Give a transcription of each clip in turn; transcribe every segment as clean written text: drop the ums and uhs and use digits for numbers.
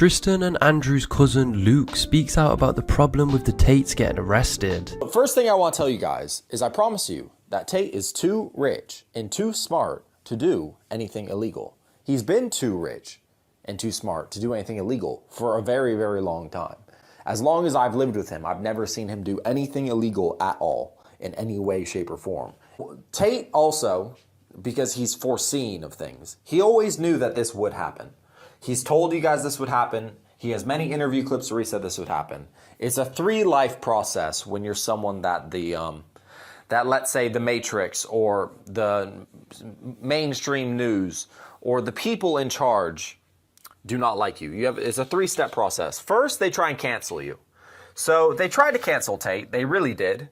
Tristan and Andrew's cousin Luke speaks out about the problem with the Tates getting arrested. The first thing I want to tell you guys is I promise you that Tate is too rich and too smart to do anything illegal. He's been too rich and too smart to do anything illegal for a very, very long time. As long as I've lived with him, I've never seen him do anything illegal at all in any way, shape, or form. Tate also, because he's foreseen of things, he always knew that this would happen. He's told you guys this would happen. He has many interview clips where he said this would happen. It's a 3-life process when you're someone that that let's say the Matrix or the mainstream news or the people in charge do not like you. It's a 3-step process. First, they try and cancel you. So they tried to cancel Tate. They really did.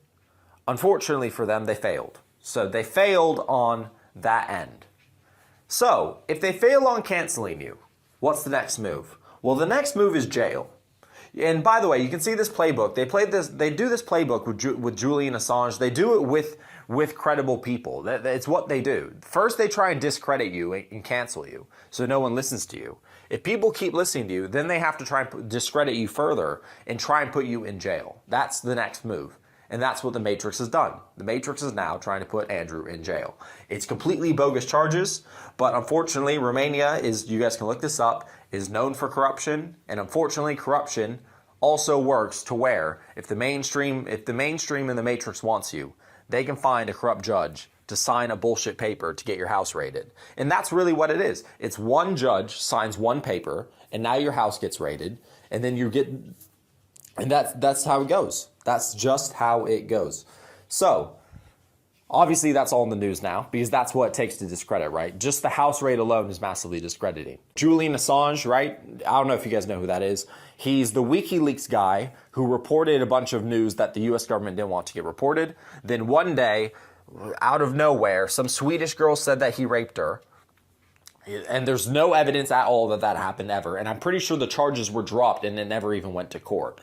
Unfortunately for them, they failed. So they failed on that end. So if they fail on canceling you, what's the next move? Well, the next move is jail. And by the way, you can see this playbook. They do this playbook with Julian Assange. They do it with credible people. It's what they do. First, they try and discredit you and cancel you, so no one listens to you. If people keep listening to you, then they have to try and discredit you further and try and put you in jail. That's the next move. And that's what the Matrix has done. The Matrix is now trying to put Andrew in jail. It's completely bogus charges, but unfortunately, Romania is, you guys can look this up, is known for corruption, and unfortunately, corruption also works to where if the mainstream and the Matrix wants you, they can find a corrupt judge to sign a bullshit paper to get your house raided. And that's really what it is. It's one judge signs one paper, and now your house gets raided, and then you get, and that's how it goes. That's just how it goes. So, obviously that's all in the news now, because that's what it takes to discredit, right? Just the house raid alone is massively discrediting. Julian Assange, right? I don't know if you guys know who that is. He's the WikiLeaks guy who reported a bunch of news that the US government didn't want to get reported. Then one day, out of nowhere, some Swedish girl said that he raped her. And there's no evidence at all that that happened ever. And I'm pretty sure the charges were dropped and it never even went to court.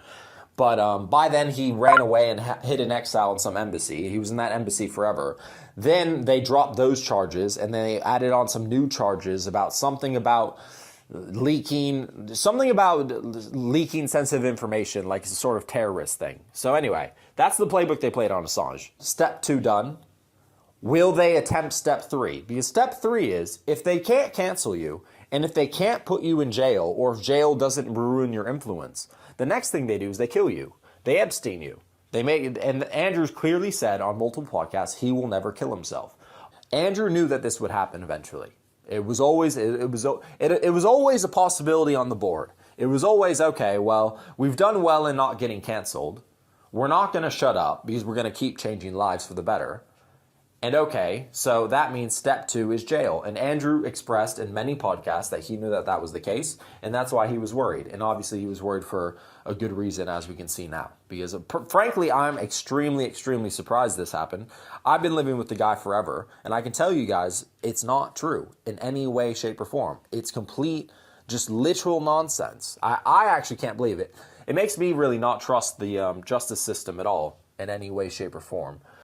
But by then, he ran away and hid in exile in some embassy. He was in that embassy forever. Then they dropped those charges, and they added on some new charges about something about leaking sensitive information, like a sort of terrorist thing. So anyway, that's the playbook they played on Assange. Step 2 done. Will they attempt step 3? Because step 3 is, if they can't cancel you, and if they can't put you in jail, or if jail doesn't ruin your influence, the next thing they do is they kill you. They Epstein you. And Andrew's clearly said on multiple podcasts he will never kill himself. Andrew knew that this would happen eventually. It was always a possibility on the board. It was always, okay, well, we've done well in not getting canceled. We're not going to shut up because we're going to keep changing lives for the better. And okay, so that means step 2 is jail. And Andrew expressed in many podcasts that he knew that that was the case, and that's why he was worried. And obviously he was worried for a good reason, as we can see now. Because frankly, I'm extremely, extremely surprised this happened. I've been living with the guy forever, and I can tell you guys, it's not true in any way, shape, or form. It's complete, just literal nonsense. I actually can't believe it. It makes me really not trust the justice system at all in any way, shape, or form.